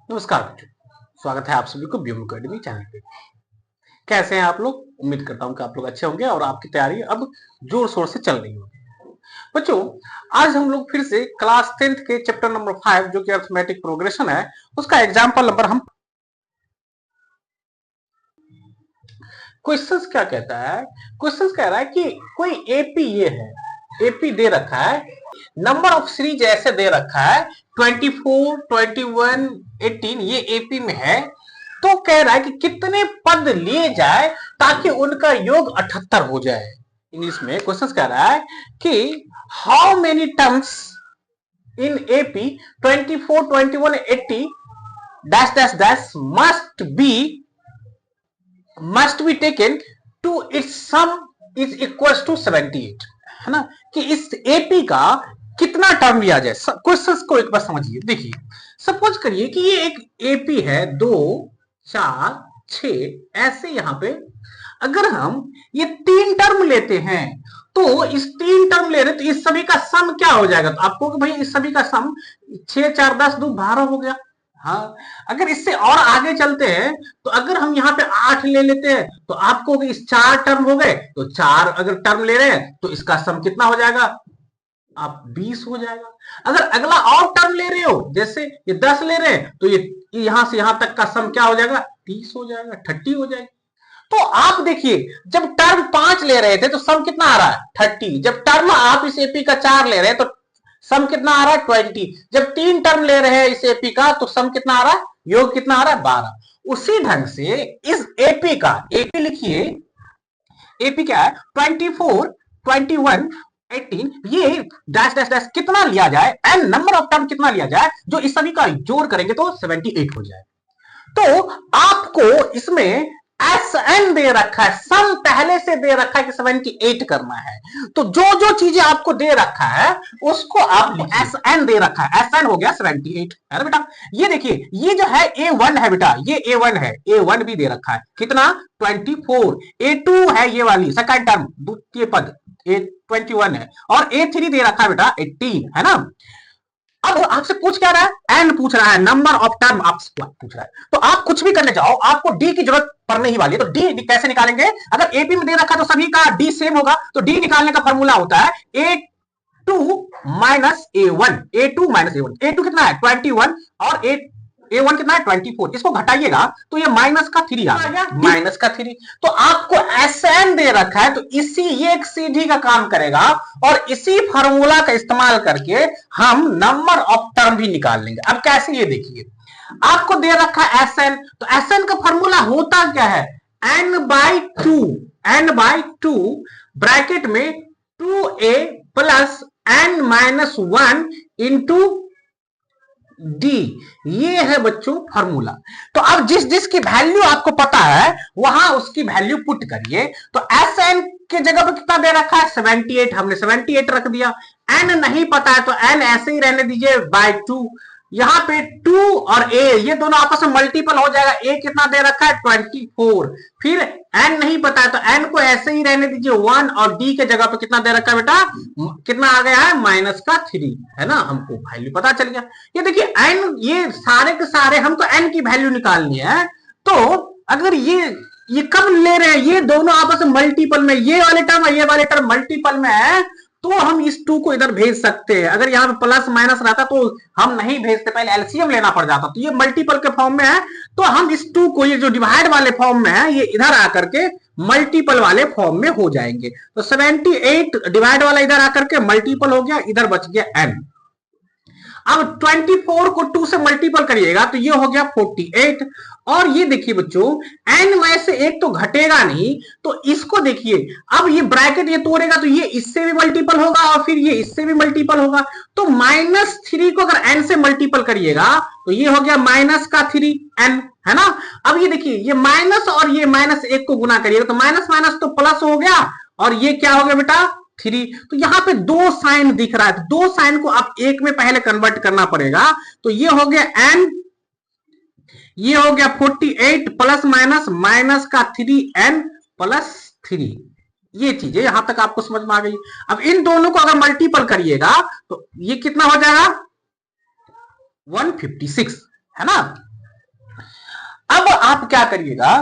नमस्कार बच्चों, स्वागत है आप सभी को व्योम अकेडमी चैनल पे। कैसे हैं आप लोग? उम्मीद करता हूं कि आप लोग अच्छे होंगे और आपकी तैयारी अब जोर शोर से चल रही होगी। बच्चों, आज हम लोग फिर से क्लास 10th के चैप्टर नंबर 5 जो कि अरिथमेटिक प्रोग्रेशन है, उसका एग्जाम्पल नंबर हम क्वेश्चंस क्या कहता है। क्वेश्चंस कह रहा है कि कोई एपी ये है, एपी दे रखा है, नंबर ऑफ सीरीज ऐसे दे रखा है 24, 21, 18 ये एपी में है। तो कह रहा है कि कितने पद लिए जाए ताकि उनका योग 78 हो जाए। इंग्लिश में क्वेश्चन कह रहा है कि how many terms in AP 24, 21, 80 dash dash dash must be taken to its sum is equals to 78, है ना, कि इस एपी का कितना टर्म लिया जाए। क्वेश्चंस को एक बार समझिए। देखिए, सपोज करिए कि ये एक एपी है 2, 4, 6 ऐसे। यहां पे अगर हम ये 3 टर्म लेते हैं तो इस 3 टर्म ले रहे तो इस सभी का सम क्या हो जाएगा? तो आपको कि भाई इस सभी का सम 6, 4, 10, 2, 12 हो गया। हाँ, अगर इससे और आगे चलते हैं तो अगर हम यहाँ पे 8 ले लेते हैं तो आपको इस 4 टर्म हो गए, तो 4 अगर टर्म ले रहे हैं तो इसका सम कितना हो जाएगा? आप 20 हो जाएगा। अगर अगला और टर्म ले रहे हो, जैसे ये 10 ले रहे हैं तो ये यहां से यहां तक का सम क्या हो जाएगा? 30 हो जाएगा, 30 हो जाएगा। तो आप देखिए, जब टर्म 5 ले रहे थे तो सम कितना आ रहा है? 30। जब टर्म आप इस एपी का 4 ले रहे हैं तो सम कितना आ रहा है? 20। जब 3 टर्म ले रहे हैं इस एपी का तो सम कितना आ रहा है? योग कितना आ रहा है? 12। उसी ढंग से इस एपी का, एपी लिखिए, एपी क्या है? 24, 21, 18 ये डैश डैश डैश कितना लिया जाए, एन नंबर ऑफ टर्म कितना लिया जाए, जो इस सभी का जोड़ करेंगे तो 78 हो जाए। तो आपको इसमें एस एन दे रखा है, सम पहले से दे रखा है कि 78 करना है। तो जो जो चीजें आपको दे रखा है उसको आपको एस एन दे रखा है। एस एन हो गया 78, है ना बेटा। ये देखिए, ये जो है A1 है बेटा, ये A1 है, A1 भी दे रखा है कितना? 24। A2 है ये वाली सेकंड टर्म, द्वितीय पद, A21 है। और A3 दे रखा है बेटा 18, है ना। अब आपसे पूछ क्या रहा है? एन पूछ रहा है, नंबर ऑफ टर्म आपसे पूछ रहा है। तो आप कुछ भी करने जाओ, आपको डी की जरूरत पड़ने ही वाली है। तो डी कैसे निकालेंगे? अगर एपी में दे रखा तो सभी का डी सेम होगा, तो डी निकालने का फॉर्मूला होता है A2 minus A1। A2 minus A1। A2 कितना है? 21 और A1 कितना है? 24। इसको घटाइएगा तो ये माइनस का 3 आ गया, माइनस का 3। तो आपको एसएन दे रखा है, तो इसी ये एक सीधी का काम करेगा और इसी फार्मूला का इस्तेमाल करके हम नंबर ऑफ टर्म भी निकाल लेंगे। अब कैसे? ये देखिए, आपको दे रखा है एसएन, तो एसएन का फार्मूला होता क्या है? n/2, n/2 ब्रैकेट में 2a plus n-1 into D, ये है बच्चों फॉर्मूला। तो अब जिस जिस की वैल्यू आपको पता है वहां उसकी वैल्यू पुट करिए। तो एस एन के जगह पर कितना दे रखा है? 78, हमने 78 रख दिया। एन नहीं पता है तो एन ऐसे ही रहने दीजिए बाय 2। यहां पे 2 और ए ये दोनों आपस में मल्टीपल हो जाएगा। ए कितना दे रखा है? 24। फिर एन नहीं पता है तो एन को ऐसे ही रहने दीजिए 1, और डी के जगह पे कितना दे रखा है बेटा? कितना आ गया है? माइनस का 3, है ना। हमको वैल्यू पता चल गया। ये देखिए एन, ये सारे के सारे हमको एन की वैल्यू निकालनी है। तो अगर ये कब ले रहे हैं? ये दोनों आपस में मल्टीपल में, ये वाले टर्म और ये वाले टर्म मल्टीपल में है, तो हम इस 2 को इधर भेज सकते हैं। अगर यहाँ पे प्लस माइनस रहता तो हम नहीं भेजते, पहले एलसीएम लेना पड़ जाता। तो ये मल्टीपल के फॉर्म में है, तो हम इस 2 को, ये जो डिवाइड वाले फॉर्म में है, ये इधर आकर के मल्टीपल वाले फॉर्म में हो जाएंगे। तो 78 डिवाइड वाला इधर आकर के मल्टीपल हो गया, इधर बच गया एन। अब 24 को 2 से मल्टीपल करिएगा तो ये हो गया 48। और ये देखिए बच्चों, एन में से एक तो घटेगा नहीं, तो इसको देखिए, अब ये ब्रैकेट ये तोड़ेगा तो ये इससे भी मल्टीपल होगा और फिर ये इससे भी मल्टीपल होगा। तो -3 को अगर एन से मल्टीपल करिएगा तो ये हो गया माइनस का 3n, है ना। अब ये देखिए, ये माइनस और ये -1 को गुना करिएगा तो माइनस माइनस तो प्लस हो गया, और ये क्या हो गया बेटा? 3। तो यहां पे 2 साइन दिख रहा है, तो 2 साइन को आप एक में पहले कन्वर्ट करना पड़ेगा। तो ये हो गया n, ये हो गया 48 प्लस माइनस माइनस का 3n प्लस 3। ये चीजें यहां तक आपको समझ में आ गई। अब इन दोनों को अगर मल्टीपल करिएगा तो ये कितना हो जाएगा? 156, है ना। अब आप क्या करिएगा,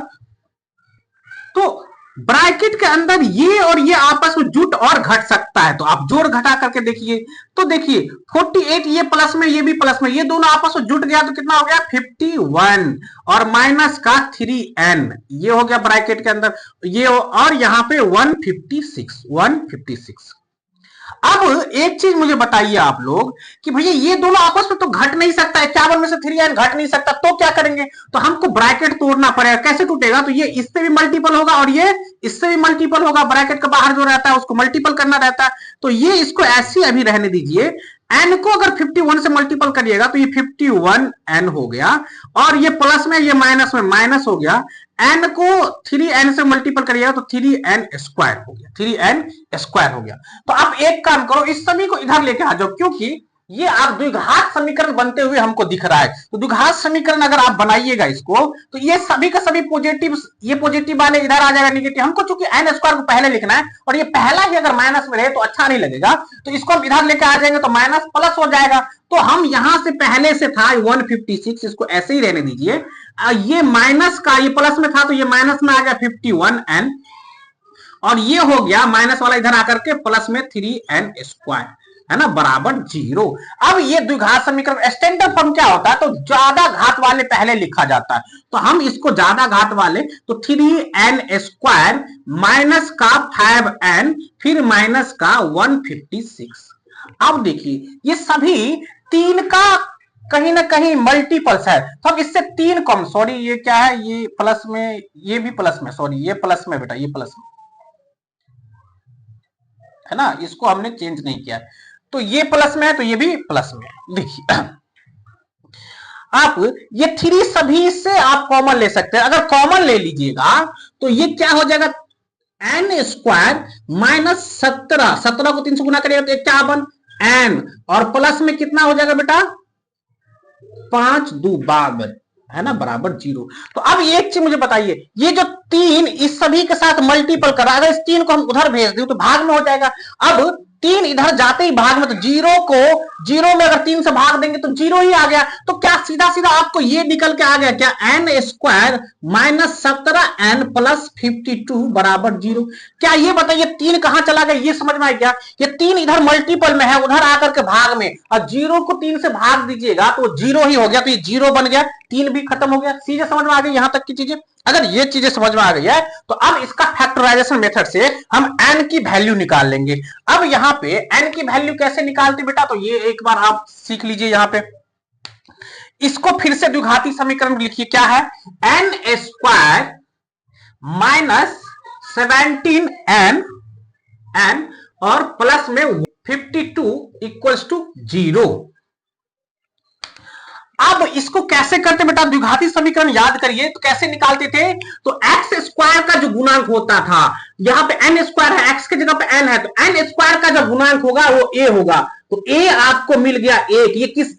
तो ब्रैकेट के अंदर ये और ये आपस में जुट और घट सकता है, तो आप जोड़ घटा करके देखिए। तो देखिए 48 ये प्लस में ये भी प्लस में, ये दोनों आपस में जुट गया तो कितना हो गया 51 और माइनस का 3n, ये हो गया ब्रैकेट के अंदर ये, और यहां पे 156। अब एक चीज मुझे बताइए आप लोग कि भैया ये दोनों आपस में तो घट नहीं सकता है, 51 में से 3n घट नहीं सकता, तो क्या करेंगे, तो हमको ब्रैकेट तोड़ना पड़ेगा। कैसे टूटेगा, तो ये इससे भी मल्टीपल होगा और ये इससे भी मल्टीपल होगा, ब्रैकेट के बाहर जो रहता है उसको मल्टीपल करना रहता है, तो ये इसको ऐसे अभी रहने दीजिए। n को अगर 51 से मल्टीपल करिएगा तो ये 51n हो गया, और ये प्लस में ये माइनस में माइनस हो गया, n को 3n से मल्टीपल करिएगा तो 3n स्क्वायर हो गया, 3n स्क्वायर हो गया। तो आप एक काम करो, इस सभी को इधर लेके आ जाओ, क्योंकि ये आप द्विघात समीकरण बनते हुए हमको दिख रहा है। तो द्विघात समीकरण अगर आप बनाइएगा इसको, तो ये सभी का सभी पॉजिटिव, ये पॉजिटिव वाले इधर आ जाएगा नेगेटिव। हमको चूंकि n स्क्वायर को पहले लिखना है और ये पहला ही अगर माइनस में रहे तो अच्छा नहीं लगेगा, तो इसको हम इधर लेके आ जाएंगे तो माइनस प्लस हो जाएगा। तो हम यहां से पहले से था 156, इसको ऐसे ही रहने दीजिए। ये माइनस का ये प्लस में था तो ये माइनस में आ गया 51n, और ये हो गया माइनस वाला इधर आकर के प्लस में 3n स्क्वायर, है ना, बराबर 0। अब ये द्विघात समीकरण स्टैंडर्ड फॉर्म क्या होता है, तो ज्यादा घात वाले पहले लिखा जाता है, तो हम इसको ज्यादा घात वाले, तो 3n स्क्वायर माइनस का 5n फिर माइनस का 156। अब देखिए ये सभी तीन का कहीं ना कहीं मल्टीपल्स है, तो हम इससे 3 कम, सॉरी ये क्या है, ये प्लस में, ये भी प्लस में, सॉरी ये प्लस में बेटा, ये प्लस में है ना, इसको हमने चेंज नहीं किया, तो ये प्लस में है तो ये भी प्लस में है। देखिए आप ये 3 सभी से आप कॉमन ले सकते हैं, अगर कॉमन ले लीजिएगा तो ये क्या हो जाएगा, n स्क्वायर माइनस 17 को 3 से गुना करिएगा तो 51 n, और प्लस में कितना हो जाएगा बेटा 5 2 52, है ना, बराबर 0। तो अब एक चीज मुझे बताइए, ये जो 3 इस सभी के साथ मल्टीपल कर रहा है, अगर इस 3 को हम उधर भेज दें तो भाग में हो जाएगा। अब 3 इधर जाते ही भाग में, तो 0 को 0 में अगर 3 से भाग देंगे तो 0 ही आ गया, तो क्या सीधा सीधा आपको ये निकल के आ गया क्या, n square minus 17n plus 52 बराबर 0। क्या ये बताइए 3 कहां चला गया, ये समझ में आया क्या, ये 3 इधर मल्टीपल में है, उधर आकर के भाग में, और 0 को 3 से भाग दीजिएगा तो 0 ही हो गया, तो ये 0 बन गया, 3 भी खत्म हो गया। सीधे समझ में आ गई यहां तक की चीजें। अगर ये चीजें समझ में आ गई है तो अब इसका फैक्टराइजेशन मेथड से हम n की वैल्यू निकाल लेंगे। अब यहाँ पे n की वैल्यू कैसे निकालते बेटा, तो ये एक बार आप सीख लीजिए। यहाँ पे इसको फिर से द्विघाती समीकरण लिखिए, क्या है, n square minus 17n n और प्लस में 52 इक्वल्स टू 0। अब इसको कैसे करते बेटा, द्विघाती समीकरण याद करिए तो कैसे निकालते थे, तो एक्स स्क्वायर का जो गुणांक होता था, यहाँ पे एन स्क्वायर है, एक्स के जगह पे एन है, तो एन स्क्वायर का जो गुणांक होगा वो ए होगा, तो ए आपको मिल गया 1। ये किस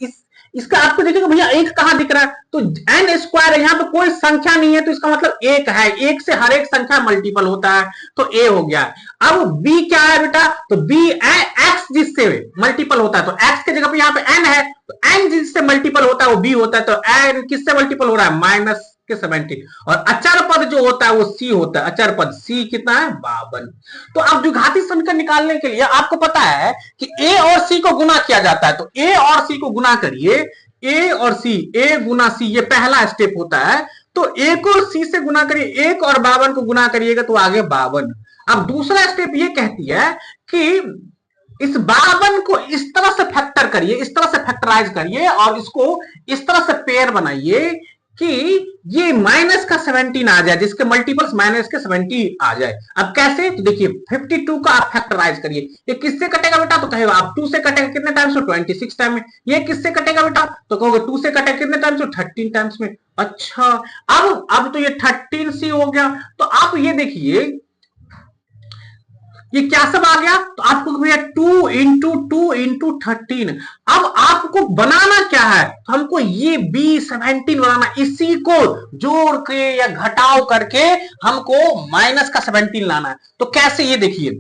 इसका आपको देखिएगा भैया 1 कहां दिख रहा है, तो एन स्क्वायर है, यहाँ पे कोई संख्या नहीं है तो इसका मतलब 1 है, 1 से हर एक संख्या मल्टीपल होता है, तो ए हो गया। अब बी क्या है बेटा, तो बी एक्स जिससे मल्टीपल होता है, तो एक्स के जगह पे यहाँ पे एन है, तो एन जिससे मल्टीपल होता है वो बी होता है, तो एन किससे मल्टीपल हो रहा है, माइनस के 17, और अचर पद जो होता है वो सी होता है, अचर पद सी कितना है 52। तो अब द्विघाती समीकरण निकालने के लिए आपको पता है कि ए और सी को गुना किया जाता है, तो ए और सी को गुना करिए, ए और सी, ए गुना सी, ये पहला स्टेप होता है, तो ए को सी से गुना करिए, 1 और 52 को गुना करिएगा तो आगे 52। अब दूसरा स्टेप ये कहती है कि इस 52 को इस तरह से फैक्टर करिए, इस तरह से फैक्टराइज करिए, और इसको इस तरह से पेयर बनाइए कि ये माइनस का 17 आ जाए, जिसके मल्टीपल्स माइनस के 70 आ जाए। अब कैसे, तो देखिए 52 का आप फैक्टराइज करिए, ये किससे कटेगा बेटा, तो कहेगा आप 2 से कटेगा कितने टाइम्स, तो 26 टाइम में। ये किससे कटेगा बेटा, तो कहोगे 2 से कटेगा कितने टाइम्स, तो 13 टाइम्स में। अच्छा, अब तो ये 13c हो गया। तो आप ये देखिए ये क्या सब आ गया, तो आपको भैया 2 इंटू 2 इंटू 13। अब आपको बनाना क्या है, तो हमको ये B17 बनाना, इसी को जोड़ के या घटाव करके हमको माइनस का 17 लाना है। तो कैसे, ये देखिए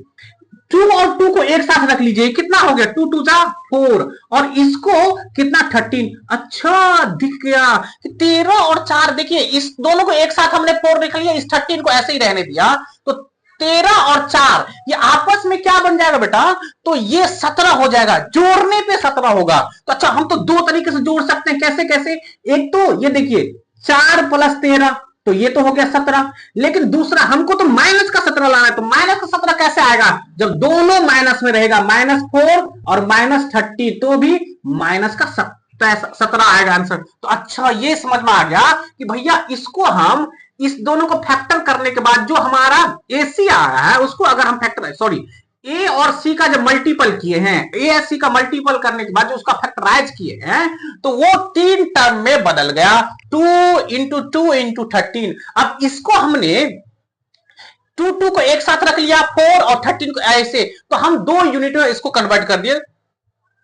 टू और टू को एक साथ रख लीजिए, कितना हो गया, 2 2 जा 4, और इसको कितना 13। अच्छा दिख गया कि 13 और 4, देखिए इस दोनों को एक साथ हमने 4 लिख लिया, इस 13 को ऐसे ही रहने दिया, तो 13 और 4 ये आपस में क्या बन जाएगा बेटा, तो ये 17 हो जाएगा, जोड़ने पे 17 होगा। तो अच्छा हम तो दो तरीके से जोड़ सकते हैं, कैसे कैसे, एक तो ये देखिए 4 + 13, तो ये तो हो गया 17, लेकिन दूसरा हमको तो माइनस का 17 लाना है, तो माइनस का 17 कैसे आएगा, जब दोनों माइनस में रहेगा, -4 और -30, तो भी माइनस का 17 आएगा आंसर। तो अच्छा ये समझ में आ गया कि भैया इसको हम इस दोनों को फैक्टर करने के बाद जो हमारा AC आया है उसको अगर हम फैक्टर, सॉरी ए और सी का जब मल्टीपल किए हैं, ए सी का मल्टीपल करने के बाद जो उसका फैक्टराइज किए हैं, तो वो 3 टर्म में बदल गया, 2 × 2 × 13। अब इसको हमने 2 को एक साथ रख लिया, 4 और 13 को ऐसे, तो हम 2 यूनिट में इसको कन्वर्ट कर दिए,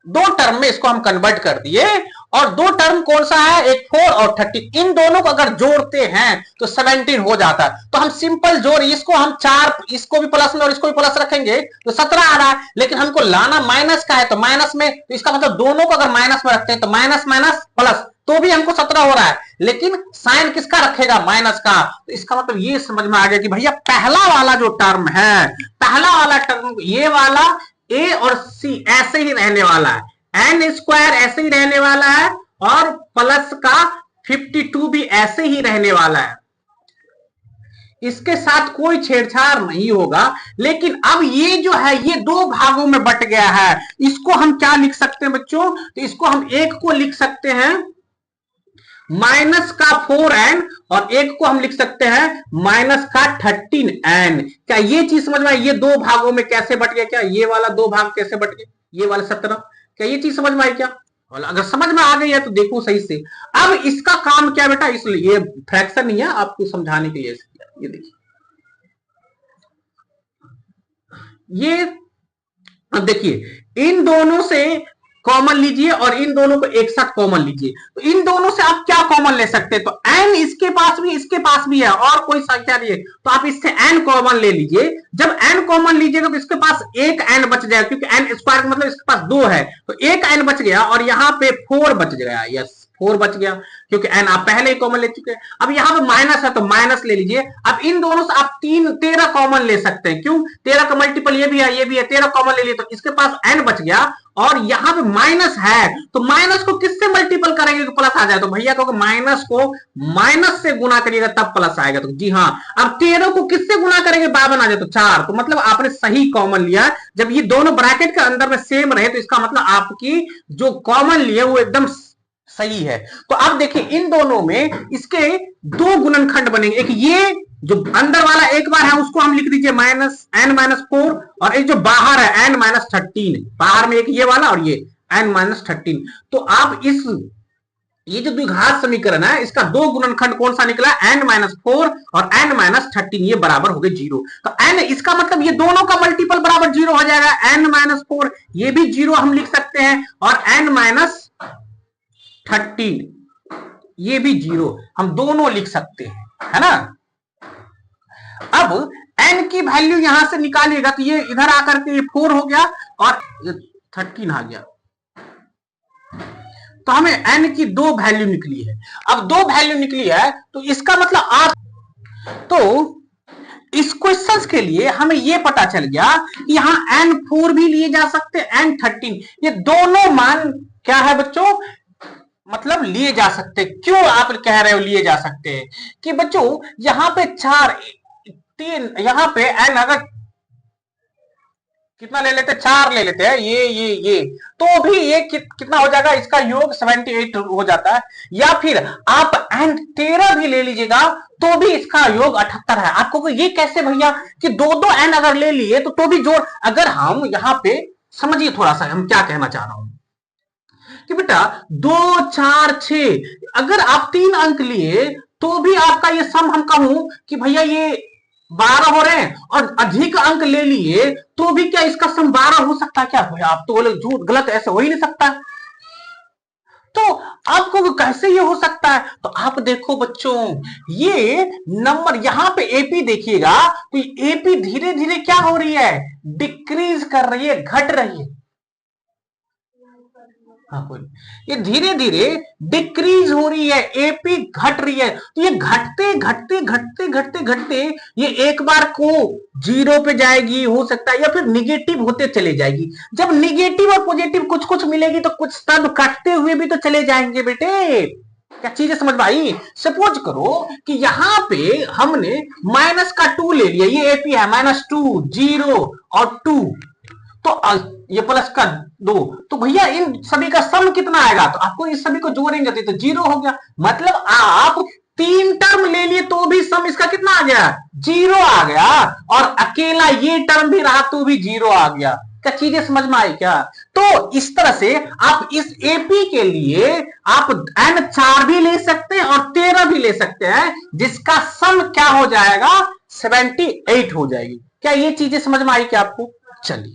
2 टर्म में इसको हम कन्वर्ट कर दिए, और 2 टर्म कौन सा है, एक 4 और 13, इन दोनों को अगर जोड़ते हैं तो 17 हो जाता है। तो हम सिंपल जोड़, इसको हम 4, इसको भी प्लस में और इसको भी प्लस रखेंगे तो 17 आ रहा है, लेकिन हमको लाना माइनस का है, तो माइनस में, तो इसका मतलब दोनों को अगर माइनस में रखते हैं तो माइनस माइनस प्लस, तो भी हमको 17 हो रहा है, लेकिन साइन किसका रखेगा, माइनस का। तो इसका मतलब ये समझ में आ गया कि भैया पहला वाला जो टर्म है, पहला वाला टर्म, ये वाला ए और सी ऐसे ही रहने वाला है, n² ऐसे ही रहने वाला है, और प्लस का 52 भी ऐसे ही रहने वाला है, इसके साथ कोई छेड़छाड़ नहीं होगा। लेकिन अब ये जो है ये 2 भागों में बट गया है, इसको हम क्या लिख सकते हैं बच्चों, तो इसको हम एक को लिख सकते हैं माइनस का 4n, और एक को हम लिख सकते हैं माइनस का 13n। क्या ये चीज समझ में आई, ये 2 भागों में कैसे बट गया, क्या ये वाला 2 भाग कैसे बट गए, ये वाला 17, क्या ये चीज समझ में आई क्या, और अगर समझ में आ गई है तो देखो सही से। अब इसका काम क्या बेटा, इसलिए ये फ्रैक्शन नहीं है, आपको समझाने के लिए, ये देखिए, ये देखिए इन दोनों से कॉमन लीजिए और इन दोनों को एक साथ कॉमन लीजिए, तो इन दोनों से आप क्या कॉमन ले सकते हैं, तो n इसके पास भी है और कोई संख्या नहीं है, तो आप इससे n कॉमन ले लीजिए। जब n कॉमन लीजिएगा तो इसके पास एक n बच जाएगा, क्योंकि n स्क्वायर मतलब इसके पास 2 है, तो एक n बच गया, और यहाँ पे 4 बच गया, यस 4 बच गया, क्योंकि n आप पहले ही कॉमन ले चुके हैं। अब यहाँ पे माइनस है तो माइनस ले लीजिए। अब इन दोनों से आप 13 कॉमन ले सकते हैं, क्यों, 13 का मल्टीपल ये भी है, ये भी है, 13 कॉमन ले लिए, तो इसके पास n बच गया, और यहाँ पे माइनस है, तो माइनस को किससे मल्टीपल करेंगे तो प्लस आ जाए, तो भैया क्योंकि माइनस को माइनस से गुना करिएगा तब प्लस आएगा, तो जी हाँ। अब 13 को किससे गुना करेंगे, 52 आ जाए तो 4, तो मतलब आपने सही कॉमन लिया। जब ये दोनों ब्रैकेट के अंदर में सेम रहे तो इसका मतलब आपकी जो कॉमन लिए वो एकदम सही है। तो अब देखिए इन दोनों में इसके 2 गुणनखंड बनेंगे, एक ये जो अंदर वाला एक बार है उसको हम लिख दीजिए -n-4, और एक जो बाहर है n-13, बाहर में एक ये वाला और ये n-13। तो आप इस ये जो द्विघात समीकरण है इसका 2 गुणनखंड कौन सा निकला, n-4 और n-13, ये बराबर हो गए 0। तो n इसका मतलब ये दोनों का मल्टीपल बराबर 0 हो जाएगा, n-4 ये भी 0 हम लिख सकते हैं, और n-13 ये भी 0 हम दोनों लिख सकते हैं, है ना। अब n की वैल्यू यहां से निकालिएगा तो ये इधर आकर के ये 4 हो गया और 13 आ गया, तो हमें n की 2 वैल्यू निकली है। अब 2 वैल्यू निकली है तो इसका मतलब आप, तो इस क्वेश्चंस के लिए हमें ये पता चल गया कि यहां n4 भी लिए जा सकते हैं, n13, ये दोनों मान क्या है बच्चों, मतलब लिए जा सकते। क्यों आप कह रहे हो लिए जा सकते हैं, कि बच्चों यहां पे 3 यहां पे n अगर कितना ले लेते, 4 ले लेते हैं, ये तो भी ये कितना हो जाएगा, इसका योग 78 हो जाता है। या फिर आप n13 भी ले लीजिएगा तो भी इसका योग 78 है। आपको ये कैसे भैया कि 2 n अगर ले लिए तो भी जोड़, अगर हम यहां पे समझिए थोड़ा सा हम क्या कहना चाह रहा हूं कि बेटा 2 4 6 अगर आप 3 अंक लिए तो भी आपका ये सम हम कहूं कि भैया ये 12 हो रहे हैं, और अधिक अंक ले लिए तो भी क्या इसका सम 12 हो सकता है क्या, भैया आप तो बोले झूठ गलत, ऐसे हो ही नहीं सकता। तो आपको कैसे ये हो सकता है? तो आप देखो बच्चों, ये नंबर यहां पे एपी देखिएगा, तो एपी धीरे धीरे क्या हो रही है, डिक्रीज कर रही है, घट रही है। हाँ कोई, ये धीरे धीरे डिक्रीज हो रही है, एपी घट रही है। तो ये घटते घटते घटते घटते घटते ये एक बार को जीरो पे जाएगी, हो सकता है, या फिर निगेटिव होते चले जाएगी। जब निगेटिव और पॉजिटिव कुछ कुछ मिलेगी तो कुछ तब कटते हुए भी तो चले जाएंगे बेटे। क्या चीजें समझ में आई? सपोज करो कि यहां पे हमने माइनस का 2 ले लिया, ये एपी है -2, 0 और 2, तो ये प्लस का 2, तो भैया इन सभी का सम कितना आएगा? तो आपको इस सभी को जोड़ेंगे तो 0 हो गया। मतलब आप 3 टर्म ले लिए तो भी सम इसका कितना आ गया, 0 आ गया, और अकेला ये टर्म भी रहा तो भी 0 आ गया। क्या चीजें समझ में आई क्या? तो इस तरह से आप इस एपी के लिए आप n 4 भी ले सकते हैं और 13 भी ले सकते हैं, जिसका सम क्या हो जाएगा, 78 हो जाएगी। क्या ये चीजें समझ में आई क्या आपको? चलिए